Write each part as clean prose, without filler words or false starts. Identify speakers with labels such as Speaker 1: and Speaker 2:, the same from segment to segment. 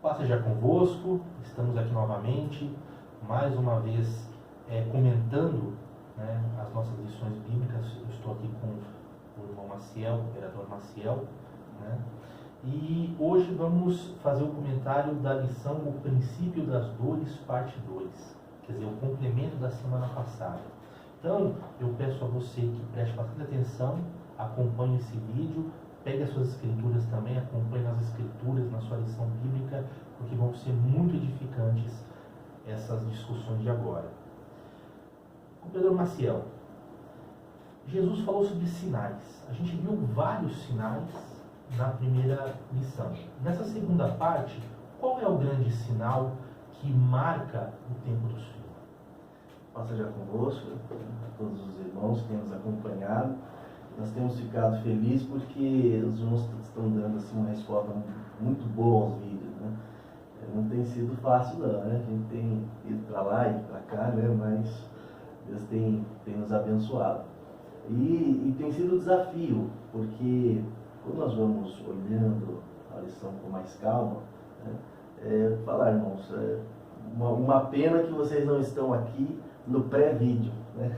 Speaker 1: Paz seja convosco, estamos aqui novamente, mais uma vez comentando, né, as nossas lições bíblicas. Eu estou aqui com o irmão Maciel, o vereador Maciel, né, e hoje vamos fazer o comentário da lição O Princípio das Dores, parte 2, quer dizer, o complemento da semana passada. Então, eu peço a você que preste bastante atenção, acompanhe esse vídeo, pegue as suas escrituras também, acompanhe as escrituras na sua lição bíblica, porque vão ser muito edificantes essas discussões de agora. Companheiro Maciel, Jesus falou sobre sinais. A gente viu vários sinais na primeira lição. Nessa segunda parte, qual é o grande sinal que marca o tempo do Senhor?
Speaker 2: Paz seja convosco, a todos os irmãos que têm nos acompanhado. Nós temos ficado felizes porque os irmãos estão dando assim, uma resposta muito boa aos vídeos, né? Não tem sido fácil não, né? A gente tem ido para lá e para cá, né? Mas Deus tem nos abençoado. E tem sido um desafio, porque quando nós vamos olhando a lição com mais calma, né? Falar, irmãos, uma pena que vocês não estão aqui no pré-vídeo, né?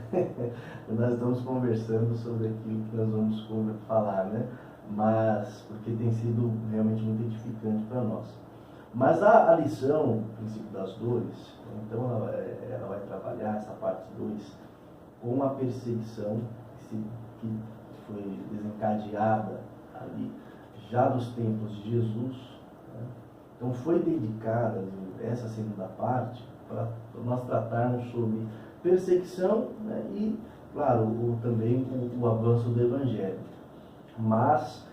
Speaker 2: Nós estamos conversando sobre aquilo que nós vamos falar, né? Mas porque tem sido realmente muito edificante para nós. Mas a lição, o princípio das dores, então ela vai trabalhar essa parte 2 com a perseguição que foi desencadeada ali já dos tempos de Jesus, né? Então foi dedicada essa segunda parte para nós tratarmos sobre perseguição, né? E, claro, também o avanço do Evangelho. Mas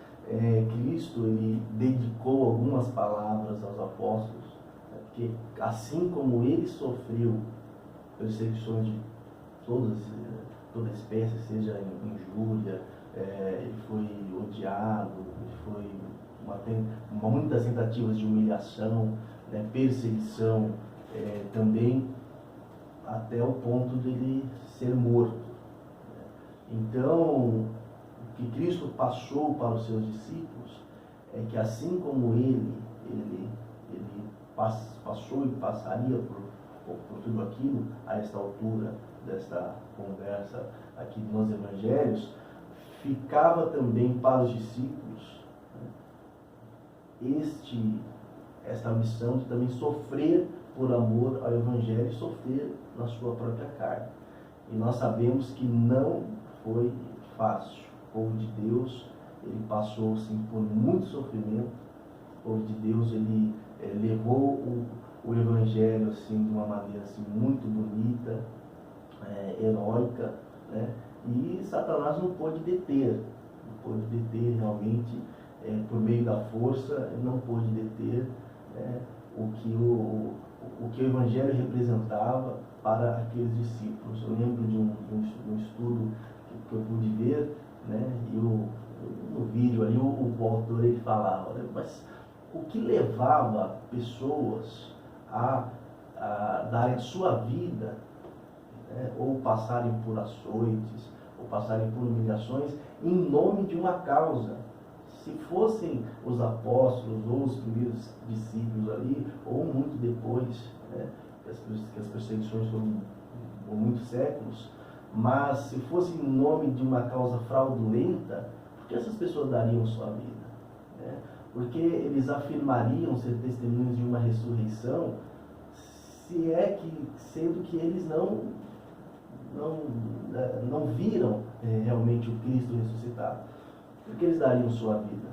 Speaker 2: Cristo ele dedicou algumas palavras aos apóstolos, né? Porque assim como ele sofreu perseguições de toda espécie, seja injúria, ele foi odiado, ele foi muitas tentativas de humilhação, né? Perseguição, também até o ponto de ele ser morto. Então, o que Cristo passou para os seus discípulos é que assim como ele passou e passaria por tudo aquilo, a esta altura desta conversa aqui nos Evangelhos, ficava também para os discípulos, né, esta missão de também sofrer por amor ao Evangelho e sofrer na sua própria carne. E nós sabemos que não foi fácil. O povo de Deus, ele passou sim, por muito sofrimento. O povo de Deus, ele levou o Evangelho assim, de uma maneira assim, muito bonita, heróica, né? E Satanás não pôde deter realmente, por meio da força, não pôde deter, né, o que o Evangelho representava para aqueles discípulos. Eu lembro de um estudo que eu pude ver, né, e no vídeo ali o autor ele falava, né, mas o que levava pessoas a darem sua vida, né, ou passarem por açoites, ou passarem por humilhações em nome de uma causa? Se fossem os apóstolos ou os primeiros discípulos ali, ou muito depois, né, que as perseguições foram por muitos séculos, mas se fosse em nome de uma causa fraudulenta, por que essas pessoas dariam sua vida? Né? Porque eles afirmariam ser testemunhos de uma ressurreição, se é que, sendo que eles não viram realmente o Cristo ressuscitado. Porque eles dariam sua vida.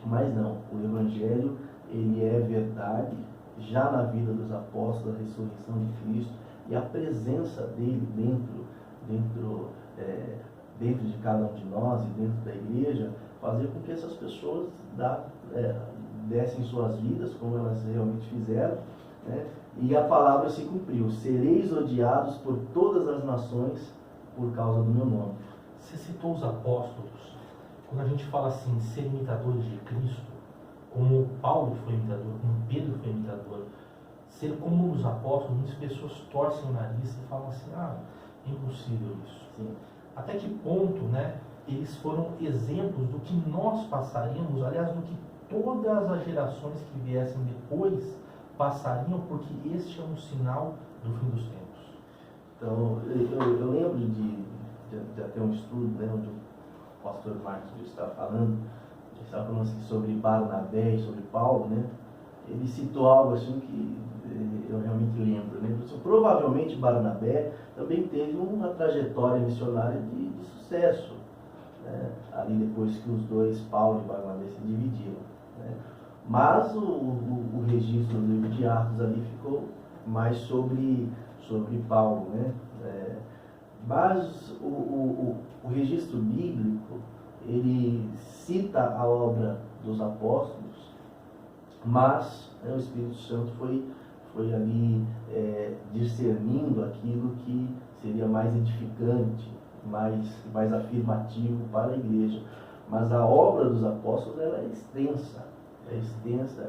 Speaker 2: Mas não, o Evangelho ele é verdade já na vida dos apóstolos, a ressurreição de Cristo e a presença dele dentro de cada um de nós e dentro da igreja, fazer com que essas pessoas dessem suas vidas como elas realmente fizeram, né? E a palavra se cumpriu: sereis odiados por todas as nações por causa do meu nome.
Speaker 1: Você citou os apóstolos. Quando a gente fala assim, ser imitadores de Cristo, como Paulo foi imitador, como Pedro foi imitador, ser como os apóstolos, muitas pessoas torcem o nariz e falam assim, é impossível isso.
Speaker 2: Sim.
Speaker 1: Até que ponto, né, eles foram exemplos do que nós passaríamos, aliás, do que todas as gerações que viessem depois passariam, porque este é um sinal do fim dos tempos.
Speaker 2: Então, eu lembro de ter um estudo, né, onde o pastor Marcos estava falando assim, sobre Barnabé e sobre Paulo, né? Ele citou algo assim que eu realmente lembro, né? Provavelmente Barnabé também teve uma trajetória missionária de sucesso, né? Ali depois que os dois, Paulo e Barnabé, se dividiram, né? Mas o registro do livro de Atos ali ficou mais sobre Paulo, né? Mas o registro bíblico, ele cita a obra dos apóstolos, mas o Espírito Santo foi ali discernindo aquilo que seria mais edificante, mais afirmativo para a igreja. Mas a obra dos apóstolos, ela é extensa,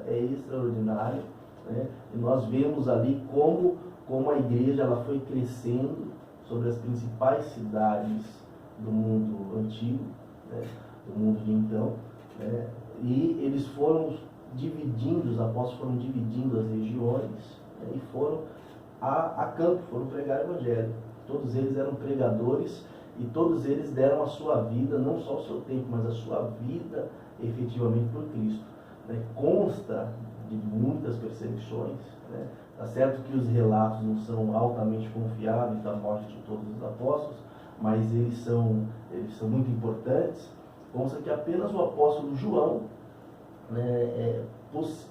Speaker 2: é extraordinária, né? E nós vemos ali como a igreja ela foi crescendo sobre as principais cidades do mundo antigo, né? Do mundo de então, né? E eles foram dividindo, os apóstolos foram dividindo as regiões, né? E foram a campo, foram pregar o evangelho. Todos eles eram pregadores e todos eles deram a sua vida, não só o seu tempo, mas a sua vida efetivamente por Cristo, né? Consta de muitas perseguições, né? Tá certo que os relatos não são altamente confiáveis da morte de todos os apóstolos, mas eles são muito importantes. Consta que apenas o apóstolo João, né,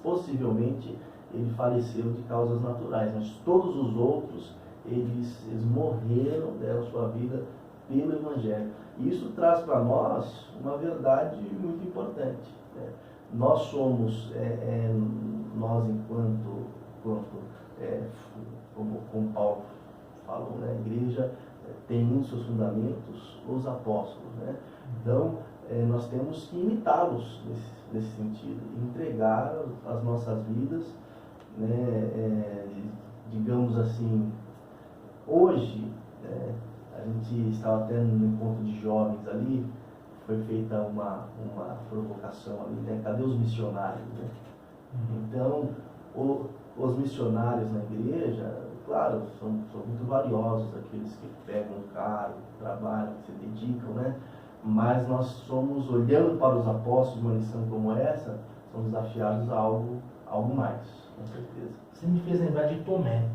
Speaker 2: possivelmente ele faleceu de causas naturais, mas todos os outros eles morreram, deram sua vida pelo Evangelho. E isso traz para nós uma verdade muito importante, né? Nós somos, nós enquanto como Paulo falou, né, a igreja tem nos seus fundamentos os apóstolos, né? Então, nós temos que imitá-los nesse sentido, entregar as nossas vidas, né, digamos assim. Hoje, a gente estava até no encontro de jovens ali, foi feita uma provocação ali, né? Cadê os missionários, né? Então, os missionários na igreja, claro, são muito valiosos, aqueles que pegam um cargo, trabalham, se dedicam, né? Mas nós somos, olhando para os apóstolos, uma lição como essa, somos desafiados a algo mais, com certeza.
Speaker 1: Você me fez lembrar de Tomé.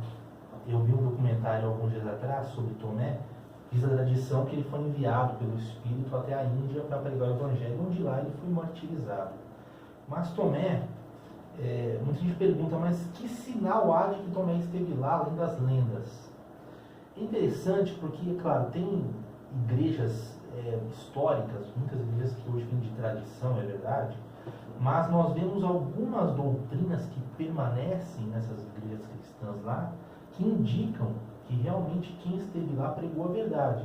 Speaker 1: Eu vi um documentário alguns dias atrás sobre Tomé. Diz a tradição que ele foi enviado pelo Espírito até a Índia para pregar o Evangelho, onde lá ele foi martirizado. Mas Tomé, muita gente pergunta, mas que sinal há de que Tomé esteve lá, além das lendas? É interessante porque, claro, tem igrejas históricas, muitas igrejas que hoje vêm de tradição, é verdade, mas nós vemos algumas doutrinas que permanecem nessas igrejas cristãs lá, que indicam que realmente quem esteve lá pregou a verdade.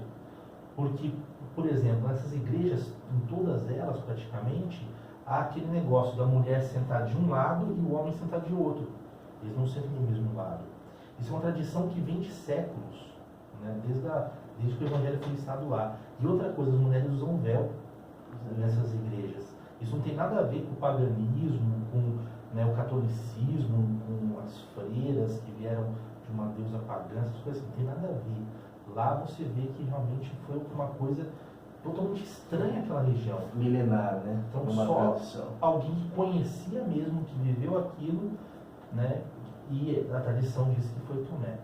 Speaker 1: Porque, por exemplo, nessas igrejas, em todas elas praticamente, há aquele negócio da mulher sentar de um lado e o homem sentar de outro. Eles não sentam do mesmo lado. Isso é uma tradição que vem de séculos, né? Desde que o evangelho foi ensinado lá. E outra coisa, as mulheres usam véu nessas igrejas. Isso não tem nada a ver com o paganismo, com, né, o catolicismo, com as freiras que vieram de uma deusa pagã, essas coisas, não tem nada a ver. Lá você vê que realmente foi uma coisa totalmente estranha aquela região.
Speaker 2: Milenar, né?
Speaker 1: Então
Speaker 2: uma
Speaker 1: só
Speaker 2: tradição.
Speaker 1: Alguém que conhecia mesmo, que viveu aquilo, né? E a tradição diz que foi Tomé.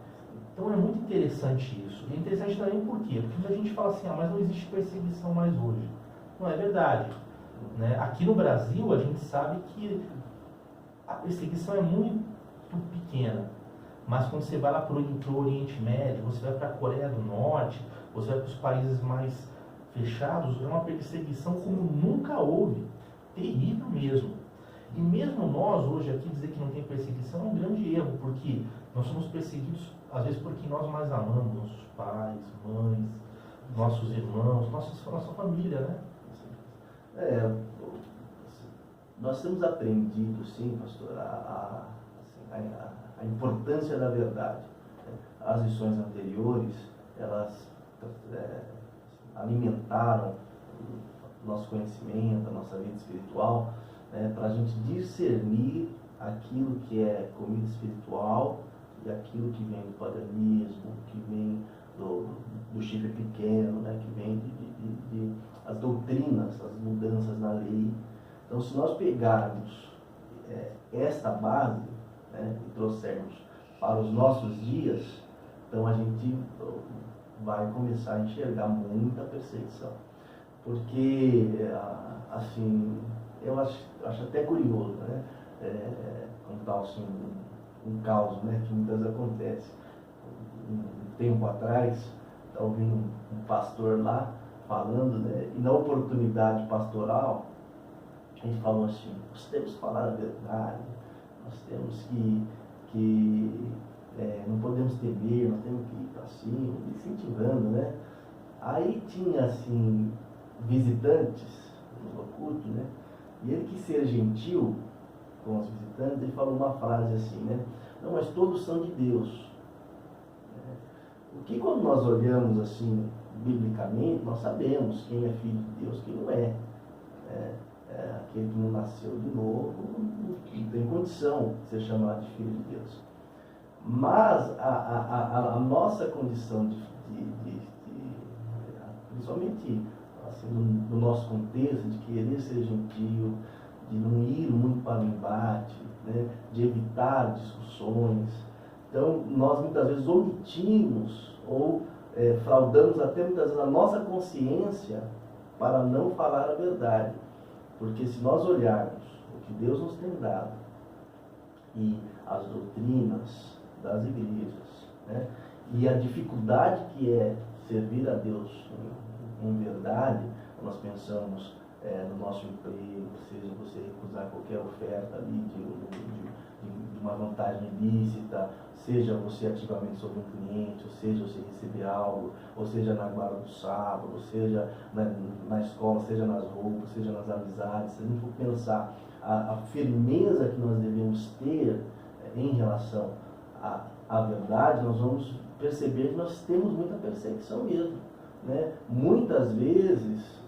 Speaker 1: Então é muito interessante isso. E é interessante também por quê? Porque muita gente fala assim, mas não existe perseguição mais hoje. Não é verdade. Né? Aqui no Brasil a gente sabe que a perseguição é muito pequena. Mas quando você vai lá para o Oriente Médio, você vai para a Coreia do Norte, você vai para os países mais fechados, é uma perseguição como nunca houve. Terrível mesmo. E mesmo nós, hoje, aqui, dizer que não tem perseguição é um grande erro, porque nós somos perseguidos, às vezes, porque nós mais amamos nossos pais, mães, nossos irmãos, nossa família, né?
Speaker 2: Nós temos aprendido, sim, pastor, a importância da verdade. As lições anteriores, elas alimentaram o nosso conhecimento, a nossa vida espiritual, né, para a gente discernir aquilo que é comida espiritual e aquilo que vem do paganismo, que vem do chifre pequeno, né, que vem de as doutrinas, as mudanças na lei. Então, se nós pegarmos esta base, né, e trouxermos para os nossos dias, então a gente vai começar a enxergar muita perseguição. Porque, assim, eu acho até curioso, né, contar assim, um caos, né, que muitas vezes acontece. Um tempo atrás, estava ouvindo um pastor lá falando, né, e na oportunidade pastoral, a gente falou assim: nós temos que falar a verdade, nós temos que não podemos temer, nós temos que ir para cima, incentivando, né? Aí tinha, assim, visitantes no culto, né? E ele quis ser gentil com os visitantes, ele falou uma frase assim, né? Não, mas todos são de Deus. O que, quando nós olhamos assim, biblicamente, nós sabemos quem é filho de Deus, quem não é. Aquele que não nasceu de novo não tem condição de ser chamado de filho de Deus. Mas a nossa condição principalmente assim, no nosso contexto, de querer ser gentil, de não ir muito para o embate, né, de evitar discussões. Então, nós muitas vezes omitimos ou fraudamos até muitas vezes a nossa consciência para não falar a verdade. Porque se nós olharmos o que Deus nos tem dado e as doutrinas das igrejas, né, e a dificuldade que é servir a Deus em verdade, nós pensamos no nosso emprego, seja você recusar qualquer oferta ali de uma vantagem ilícita, seja você ativamente sobre um cliente, ou seja você receber algo, ou seja na guarda do sábado, ou seja na escola, seja nas roupas, seja nas amizades. Se a gente for pensar a firmeza que nós devemos ter em relação à verdade, nós vamos perceber que nós temos muita perseguição mesmo, né? Muitas vezes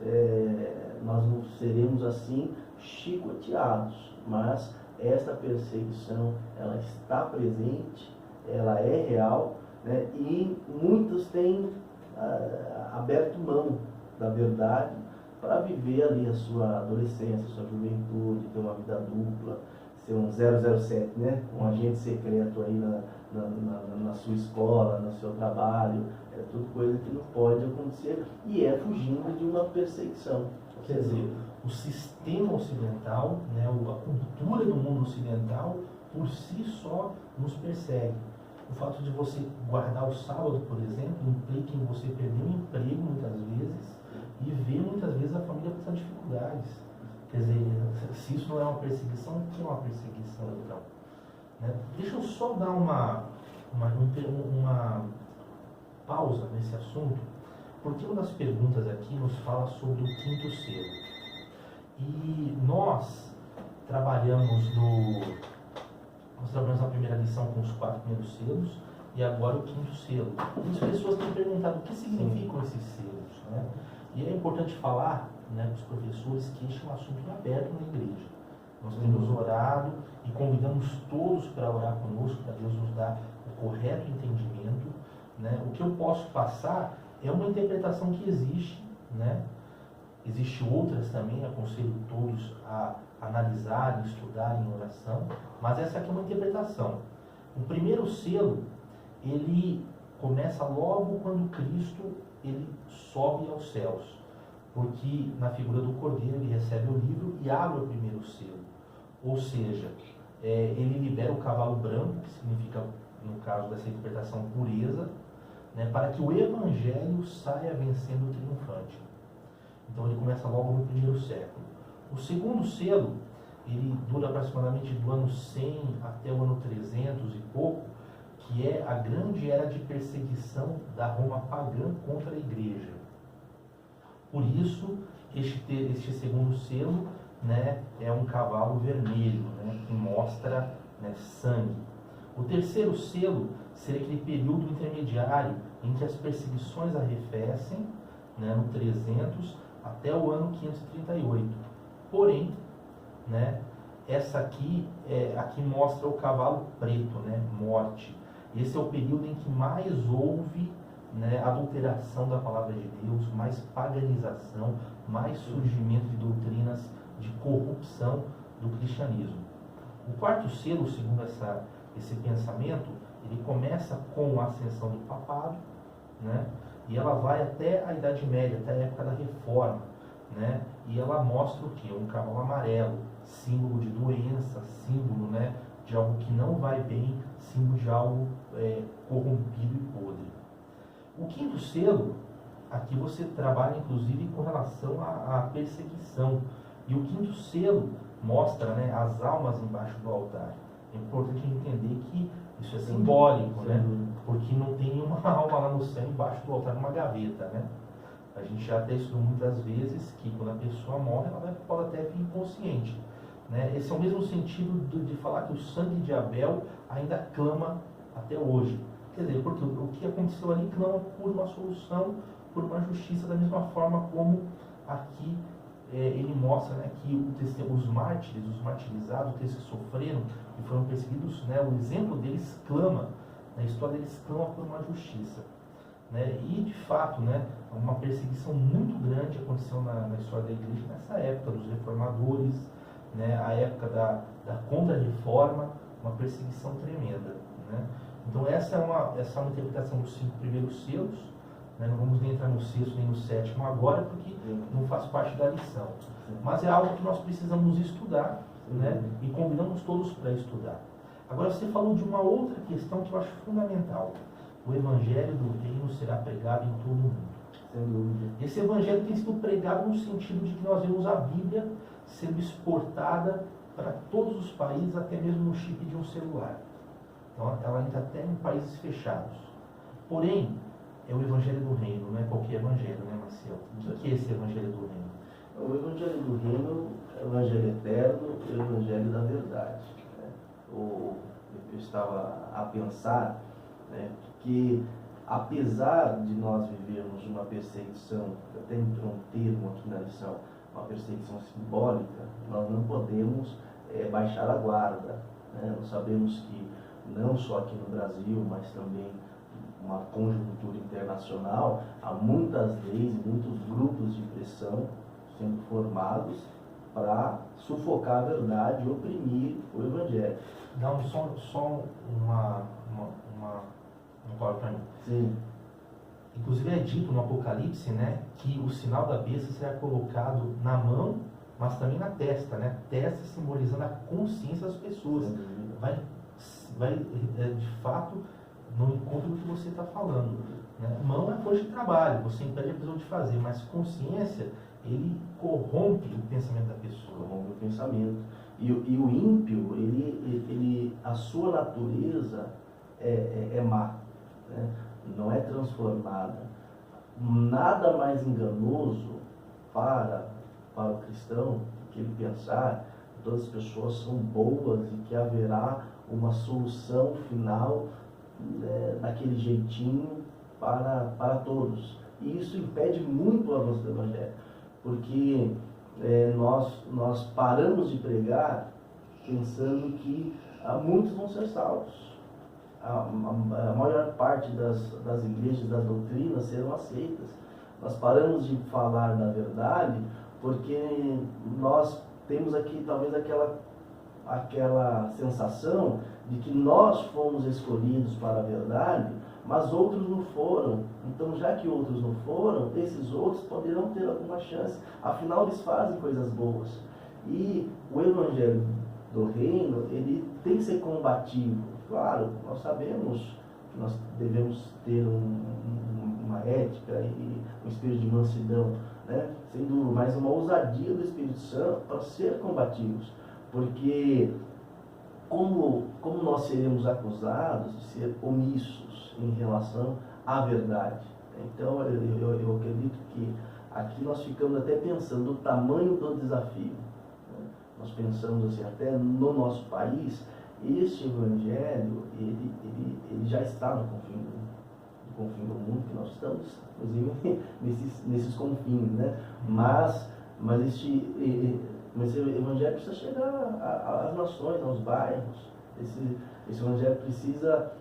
Speaker 2: nós não seremos assim chicoteados, mas esta perseguição, ela está presente, ela é real, né? E muitos têm aberto mão da verdade para viver ali a sua adolescência, a sua juventude, ter uma vida dupla, ser um 007, né? Um agente secreto aí na sua escola, no seu trabalho. É tudo coisa que não pode acontecer e é fugindo de uma perseguição.
Speaker 1: Quer dizer, o sistema ocidental, né, a cultura do mundo ocidental, por si só nos persegue. O fato de você guardar o sábado, por exemplo, implica em você perder um emprego muitas vezes e ver muitas vezes a família passando dificuldades. Quer dizer, se isso não é uma perseguição, o que é uma perseguição então? Né? Deixa eu só dar uma pausa nesse assunto, porque uma das perguntas aqui nos fala sobre o quinto selo. E nós trabalhamos na primeira lição com os 4 primeiros selos e agora o quinto selo. Muitas pessoas têm perguntado o que significam esses selos, né? E é importante falar, né, para os professores, que este é um assunto aberto na igreja. Nós temos orado e convidamos todos para orar conosco, para Deus nos dar o correto entendimento, né? O que eu posso passar é uma interpretação que existe, né? Existem outras também, aconselho todos a analisarem, estudarem em oração, mas essa aqui é uma interpretação. O primeiro selo, ele começa logo quando Cristo ele sobe aos céus, porque na figura do Cordeiro ele recebe o livro e abre o primeiro selo, ou seja, ele libera o cavalo branco, que significa, no caso dessa interpretação, pureza, né, para que o Evangelho saia vencendo triunfante. Então ele começa logo no primeiro século. O segundo selo, ele dura aproximadamente do ano 100 até o ano 300 e pouco, que é a grande era de perseguição da Roma pagã contra a igreja. Por isso, este segundo selo, né, é um cavalo vermelho, né, que mostra, né, sangue. O terceiro selo seria aquele período intermediário em que as perseguições arrefecem, né, no 300 até o ano 538. Porém, né? Essa aqui, aqui mostra o cavalo preto, né? Morte. Esse é o período em que mais houve, né, adulteração da palavra de Deus, mais paganização, mais surgimento de doutrinas de corrupção do cristianismo. O quarto selo, segundo esse pensamento, ele começa com a ascensão do papado, né? E ela vai até a Idade Média, até a época da Reforma, né? E ela mostra o que? Um cavalo amarelo, símbolo de doença, símbolo, né, de algo que não vai bem, símbolo de algo corrompido e podre. O quinto selo, aqui você trabalha inclusive com relação à perseguição. E o quinto selo mostra, né, as almas embaixo do altar. É importante entender que isso é simbólico, né? Porque não tem uma alma lá no céu embaixo do altar, numa gaveta, né? A gente já até estudou muitas vezes que quando a pessoa morre, ela pode até vir inconsciente, né? Esse é o mesmo sentido de falar que o sangue de Abel ainda clama até hoje. Quer dizer, porque o que aconteceu ali clama por uma solução, por uma justiça, da mesma forma como aqui ele mostra, né, que os mártires, os martirizados, aqueles que sofreram e foram perseguidos, né, o exemplo deles clama, a história deles clama por uma justiça. Né? E, de fato, né, uma perseguição muito grande aconteceu na história da igreja nessa época dos reformadores, né, a época da contra-reforma, uma perseguição tremenda. Né? Então, essa é uma interpretação dos 5 primeiros selos. Né? Não vamos nem entrar no 6º nem no 7º agora, porque não faz parte da lição. Mas é algo que nós precisamos estudar, né? E convidamos todos para estudar. Agora, você falou de uma outra questão que eu acho fundamental. O Evangelho do Reino será pregado em todo o mundo.
Speaker 2: Sem dúvida.
Speaker 1: Esse Evangelho tem sido pregado no sentido de que nós vemos a Bíblia sendo exportada para todos os países, até mesmo no chip de um celular. Então, ela entra até em países fechados. Porém, é o Evangelho do Reino, não é qualquer Evangelho, né, Marcelo? O que é esse Evangelho do Reino?
Speaker 2: O Evangelho do Reino é o Evangelho eterno e o Evangelho da verdade. Né? Eu estava a pensar, né, que apesar de nós vivermos uma perseguição, até entrou um termo aqui na lição, uma perseguição simbólica, nós não podemos baixar a guarda. Né? Nós sabemos que não só aqui no Brasil, mas também uma conjuntura internacional, há muitas leis, muitos grupos de pressão sendo formados para sufocar a verdade e oprimir o Evangelho.
Speaker 1: Dá só uma palavra para mim.
Speaker 2: Sim.
Speaker 1: Inclusive é dito no Apocalipse, né, que o sinal da besta será colocado na mão, mas também na testa, né? Testa simbolizando a consciência das pessoas. Vai de fato no encontro do que você está falando. Né? Mão é força de trabalho, você impede a pessoa de fazer, mas consciência, ele corrompe o pensamento da pessoa.
Speaker 2: Corrompe o pensamento. E o ímpio, a sua natureza é má, né? Não é transformada. Nada mais enganoso para o cristão que ele pensar que todas as pessoas são boas e que haverá uma solução final daquele jeitinho para todos. E isso impede muito o avanço do Evangelho, porque nós paramos de pregar pensando que muitos vão ser salvos. A maior parte das igrejas, das doutrinas serão aceitas. Nós paramos de falar da verdade porque nós temos aqui talvez aquela sensação de que nós fomos escolhidos para a verdade, mas outros não foram. Então, já que outros não foram, esses outros poderão ter alguma chance. Afinal, eles fazem coisas boas. E o Evangelho do Reino, ele tem que ser combativo. Claro, nós sabemos que nós devemos ter uma ética e um espírito de mansidão, né? Sem dúvida, mas uma ousadia do Espírito Santo para ser combativos. Porque como nós seremos acusados de ser omissos em relação à verdade. Então, eu acredito que aqui nós ficamos até pensando no tamanho do desafio. Né? Nós pensamos assim, até no nosso país, este Evangelho, ele já está no confim do mundo, que nós estamos, inclusive, nesses confins, né? Mas Mas esse evangelho precisa chegar às nações, aos bairros. Esse evangelho precisa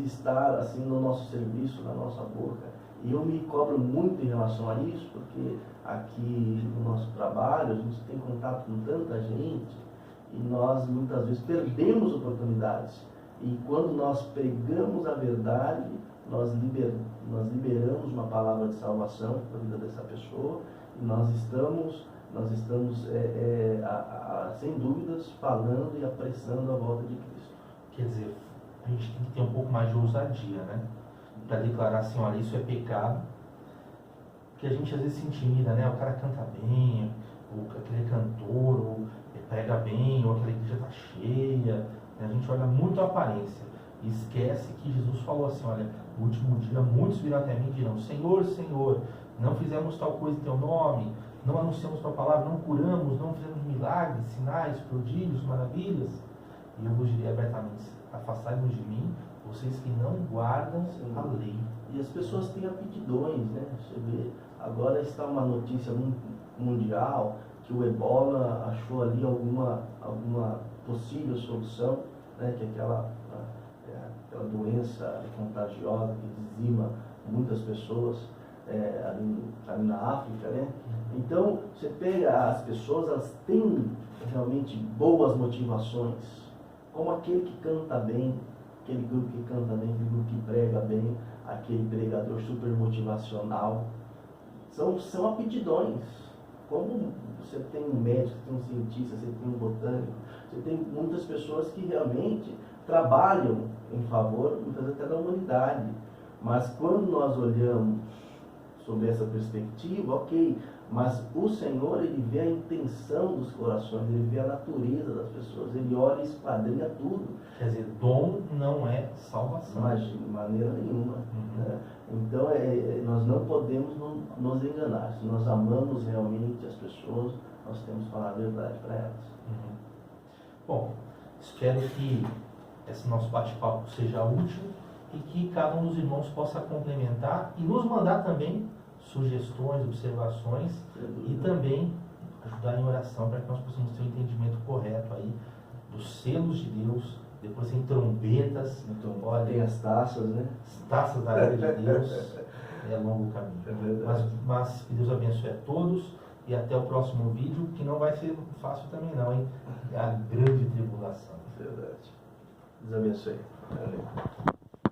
Speaker 2: estar assim no nosso serviço, na nossa boca. E eu me cobro muito em relação a isso, porque aqui no nosso trabalho a gente tem contato com tanta gente e nós muitas vezes perdemos oportunidades. E quando nós pregamos a verdade, nós liberamos uma palavra de salvação para a vida dessa pessoa e nós estamos sem dúvidas falando e apressando a volta de Cristo.
Speaker 1: Quer dizer, a gente tem que ter um pouco mais de ousadia, né? Para declarar assim, olha, isso é pecado, que a gente às vezes se intimida, né? O cara canta bem, ou aquele cantor, ou prega bem, ou aquela igreja está cheia, né? A gente olha muito a aparência e esquece que Jesus falou assim, olha, no último dia muitos virão até mim e dirão, Senhor, Senhor, não fizemos tal coisa em teu nome, não anunciamos tua palavra, não curamos, não fizemos milagres, sinais, prodígios, maravilhas. E eu vos direi abertamente, afastai-vos de mim, vocês que não guardam a lei.
Speaker 2: E as pessoas têm aptidões, né? Você vê, agora está uma notícia mundial que o Ebola achou ali alguma possível solução, né? Que é aquela doença contagiosa que dizima muitas pessoas ali na África, né? Então, você pega as pessoas, elas têm realmente boas motivações, como aquele que canta bem, aquele grupo que canta bem, aquele grupo que prega bem, aquele pregador super motivacional. São aptidões. Como você tem um médico, você tem um cientista, você tem um botânico, você tem muitas pessoas que realmente trabalham em favor, muitas vezes até da humanidade. Mas quando nós olhamos sob essa perspectiva, ok, mas o Senhor, Ele vê a intenção dos corações, Ele vê a natureza das pessoas, Ele olha e esquadrinha tudo.
Speaker 1: Quer dizer, dom não é salvação.
Speaker 2: Mas de maneira nenhuma. Né? Então, nós não podemos nos enganar. Se nós amamos realmente as pessoas, nós temos que falar a verdade para elas.
Speaker 1: Bom, espero que esse nosso bate-papo seja útil e que cada um dos irmãos possa complementar e nos mandar também sugestões, observações e também ajudar em oração para que nós possamos ter um entendimento correto aí dos selos de Deus. Depois tem trombetas,
Speaker 2: então,
Speaker 1: olha,
Speaker 2: tem as taças, né?
Speaker 1: As taças da glória de Deus. É longo o caminho. Mas que Deus abençoe a todos e até o próximo vídeo, que não vai ser fácil também não, hein? É a grande tribulação.
Speaker 2: Verdade. Deus abençoe. Amém.